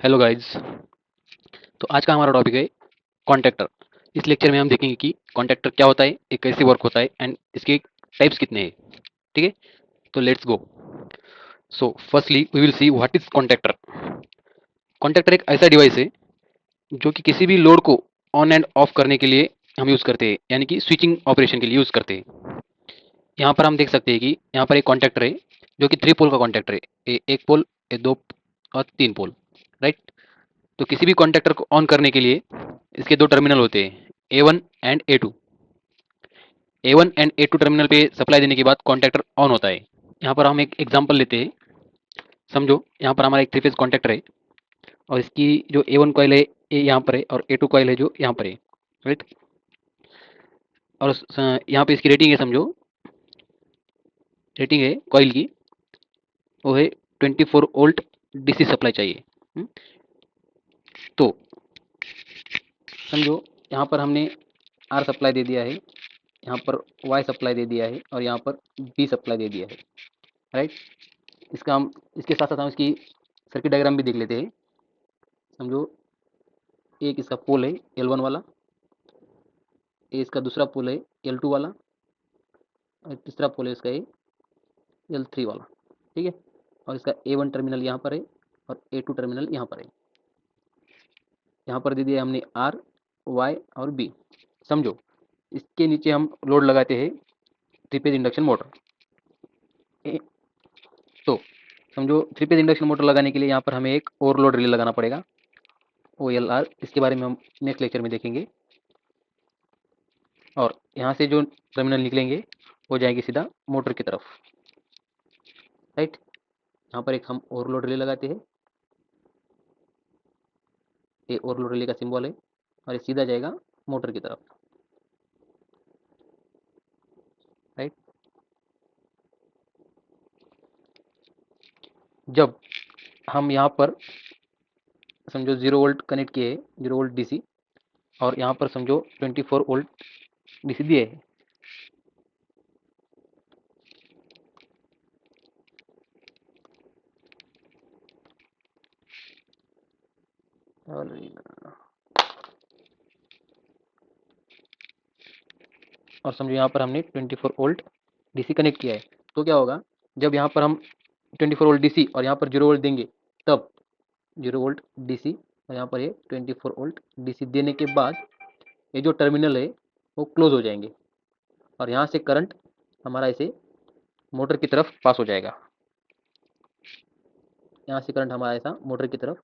Hello guys. तो आज का हमारा टॉपिक है कॉन्ट्रैक्टर। इस लेक्चर में हम देखेंगे कि कॉन्ट्रैक्टर क्या होता है, ये कैसे वर्क होता है एंड इसके टाइप्स कितने हैं। ठीक है, तो let's go. So firstly we will see what is contractor. Contractor एक ऐसा डिवाइस है जो कि किसी भी लोड को ऑन एंड ऑफ करने के लिए हम यूज़ करते हैं, यानी कि स्विचिंग ऑपरेशन के लिए यूज़ करते हैं। यहाँ पर हम देख सकते हैं कि यहाँ पर एक कॉन्ट्रैक्टर है जो कि 3 पोल का कॉन्ट्रैक्टर है। एक पोल, ए दो और 3 पोल, राइट। तो किसी भी कॉन्टैक्टर को ऑन करने के लिए इसके दो टर्मिनल होते हैं, A1 and A2। A1 and A2 terminal पे सप्लाई देने के बाद कॉन्टैक्टर ऑन होता है। यहाँ पर हम एक एग्जांपल लेते हैं। समझो यहाँ पर हमारा एक 3 फेज कॉन्टैक्टर है और इसकी जो A1 कॉइल है ये यहाँ पर है और A2 कॉइल है जो यहाँ पर है, राइट। और यहाँ पे इसकी रेटिंग है, समझो रेटिंग है कॉइल की, वो है 24 वोल्ट DC सप्लाई चाहिए। तो समझो यहाँ पर हमने R सप्लाई दे दिया है, यहाँ पर Y सप्लाई दे दिया है और यहाँ पर B सप्लाई दे दिया है, राइट। इसका हम इसके साथ साथ हम इसकी सर्किट डायग्राम भी देख लेते हैं। समझो एक इसका पोल है L1 वाला, ये इसका दूसरा पोल है L2 वाला और तीसरा पोल है इसका ये L3 वाला, ठीक है। और इसका A1 टर्मिनल यहाँ पर है और A2 टर्मिनल यहाँ पर है। यहाँ पर दे दिया हमने R, Y और B। समझो इसके नीचे हम लोड लगाते हैं 3 फेज इंडक्शन मोटर। तो समझो 3 फेज इंडक्शन मोटर लगाने के लिए यहाँ पर हमें एक ओवरलोड रिले लगाना पड़ेगा, OLR। इसके बारे में हम नेक्स्ट लेक्चर में देखेंगे। और यहाँ से जो टर्मिनल निकलेंगे वो जाएंगे सीधा मोटर की तरफ, राइट। यहाँ पर एक हम ओवरलोड रिले लगाते हैं, ये ओवरलोड रिले का सिंबल है और ये सीधा जाएगा मोटर की तरफ, राइट। जब हम यहाँ पर समझो 0 वोल्ट कनेक्ट किए, 0 वोल्ट DC, और यहाँ पर समझो 24 वोल्ट DC दिए है। और समझो यहाँ पर हमने 24 वोल्ट DC कनेक्ट किया है। तो क्या होगा, जब यहाँ पर हम 24 वोल्ट DC और यहाँ पर 0 वोल्ट देंगे, तब 0 वोल्ट DC और यहाँ पर ये 24 वोल्ट DC देने के बाद ये जो टर्मिनल है वो क्लोज हो जाएंगे और यहाँ से करंट हमारा इसे मोटर की तरफ पास हो जाएगा। यहाँ से करंट हमारा ऐसा मोटर की तरफ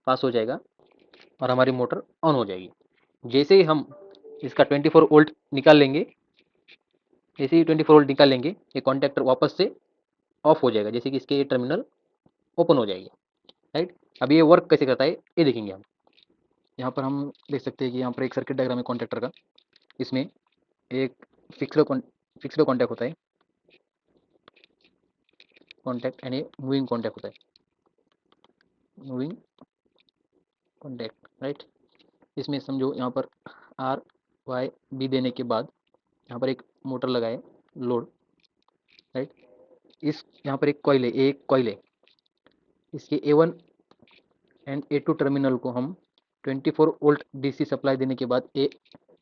पास हो जाएगा और हमारी मोटर ऑन हो जाएगी। जैसे ही हम इसका 24 वोल्ट निकाल लेंगे, जैसे ही 24 वोल्ट निकाल लेंगे, ये कॉन्टैक्टर वापस से ऑफ हो जाएगा, जैसे कि इसके ये टर्मिनल ओपन हो जाएगी, राइट। अब ये वर्क कैसे करता है ये देखेंगे हम। यहाँ पर हम देख सकते हैं कि यहाँ पर एक सर्किट डायग्राम है कॉन्टैक्टर का। इसमें एक फिक्स्ड कॉन्टैक्ट होता है, कॉन्टैक्ट यानी मूविंग कॉन्टैक्ट होता है, मूविंग कॉन्टैक्ट, राइट। इसमें समझो यहाँ पर R, Y, B देने के बाद यहाँ पर एक मोटर लगाए, लोड, राइट। इस यहाँ पर एक कॉइल है, एक कॉइल है, इसके A1 एंड A2 टर्मिनल को हम 24 वोल्ट DC सप्लाई देने के बाद ये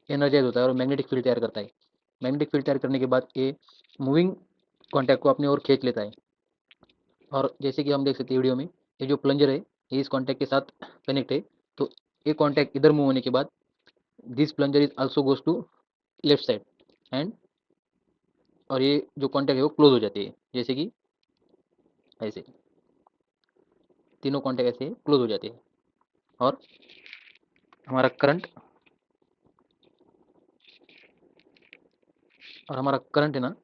एनर्जाइज होता है और मैग्नेटिक फील्ड तैयार करता है। मैग्नेटिक फील्ड तैयार करने के बाद ये मूविंग कॉन्टैक्ट को अपनी ओर खींच लेता है। और जैसे कि हम देख सकते हैं वीडियो में, ये जो प्लंजर है ये इस कॉन्टैक्ट के साथ कनेक्ट है। तो ये कॉन्टैक्ट इधर मूव होने के बाद this plunger is also goes to left side and, और ये जो कॉन्टैक्ट है वो क्लोज हो जाती है, जैसे कि ऐसे तीनों कॉन्टैक्ट ऐसे क्लोज हो जाते हैं। और हमारा करंट है ना,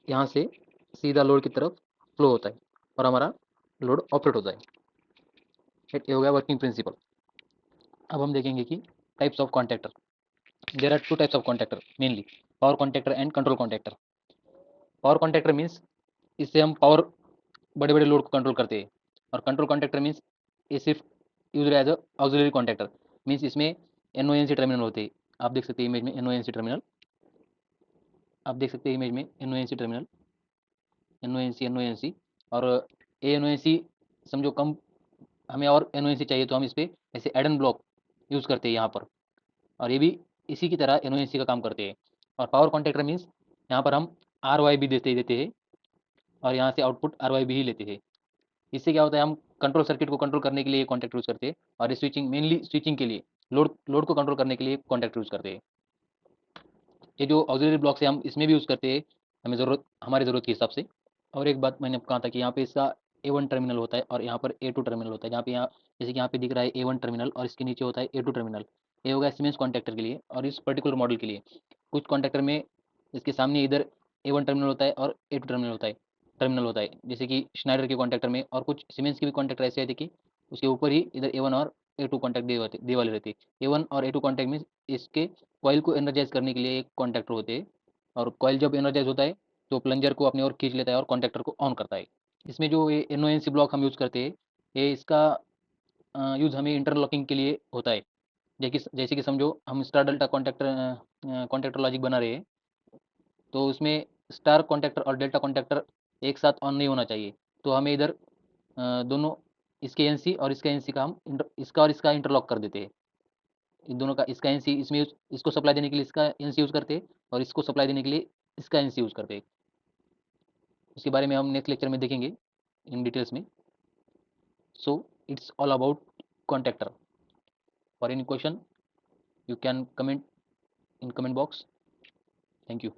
यहाँ से सीधा लोड की तरफ फ्लो होता है और हमारा लोड ऑपरेट होता है। ये हो गया वर्किंग प्रिंसिपल। अब हम देखेंगे कि types of contactor. There are 2 types of contactor mainly, power contactor and control contactor. Power contactor means इससे हम पावर बड़े बड़े लोड को कंट्रोल करते हैं। और कंट्रोल कॉन्टैक्टर मीन्स ये सिर्फ use as a auxiliary contactor, means इसमें NONC टर्मिनल होते हैं। आप देख सकते हैं इमेज में NONC टर्मिनल, आप देख सकते हैं इमेज में NONC टर्मिनल, NONC और ANONC समझो कम हमें और एनओएनसी चाहिए तो हम इस पे ऐसे एड एंड ब्लॉक यूज़ करते हैं यहाँ पर, और ये भी इसी की तरह एनओएनसी का काम करते हैं। और पावर कॉन्ट्रैक्टर मीन्स यहाँ पर हम आर वाई भी देते देते हैं, और यहाँ से आउटपुट आर वाई भी ही लेते हैं। इससे क्या होता है, हम कंट्रोल सर्किट को कंट्रोल करने के लिए कॉन्टैक्ट यूज़ करते हैं, और स्विचिंग मेनली स्विचिंग के लिए, लोड लोड को कंट्रोल करने के लिए कॉन्टैक्ट यूज़ करते हैं। ये जो ऑक्सिलरी ब्लॉक्स है हम इसमें भी यूज़ करते हैं, हमारी ज़रूरत के हिसाब से। और एक बात मैंने कहा था कि यहाँ पे इसका A1 टर्मिनल होता है और यहाँ पर A2 टर्मिनल होता है। जहाँ पे यहाँ जैसे कि यहाँ पे दिख रहा है A1 टर्मिनल और इसके नीचे होता है A2 टर्मिनल। ये होगा सीमेंस कॉन्टैक्टर के लिए और इस पर्टिकुलर मॉडल के लिए। कुछ कॉन्टैक्टर में इसके सामने इधर A1 टर्मिनल होता है और A2 टर्मिनल होता है जैसे कि श्नाइडर के कॉन्टैक्टर में, और कुछ सीमेंस के भी कॉन्टैक्टर ऐसे रहते कि उसके ऊपर ही इधर A1 और A2 कॉन्टैक्ट दे वाले रहते हैं। A1 और A2 कॉन्टैक्ट में इसके कॉइल को एनर्जाइज करने के लिए एक कॉन्टैक्टर होते हैं, और कॉइल जब एनर्जाइज होता है तो प्लंजर को अपनी ओर खींच लेता है और कॉन्टैक्टर को ऑन करता है। इसमें जो ये एनओएनसी ब्लॉक हम यूज़ करते हैं, ये इसका यूज़ हमें इंटरलॉकिंग के लिए होता है। जैसे कि समझो हम स्टार डेल्टा कॉन्टैक्टर लॉजिक बना रहे हैं, तो उसमें स्टार कॉन्टैक्टर और डेल्टा कॉन्टैक्टर एक साथ ऑन नहीं होना चाहिए। तो हमें इधर दोनों, इसके एनसी और इसका एनसी का इसका और इसका इंटरलॉक कर देते हैं। इन दोनों का, इसका एनसी इसमें इसको सप्लाई देने के लिए इसका एनसी यूज़ करते हैं, और इसको सप्लाई देने के लिए इसका एनसी यूज़ करते हैं। उसके बारे में हम नेक्स्ट लेक्चर में देखेंगे इन डिटेल्स में। So it's all about contactor. For any question, you can comment in comment box. Thank you.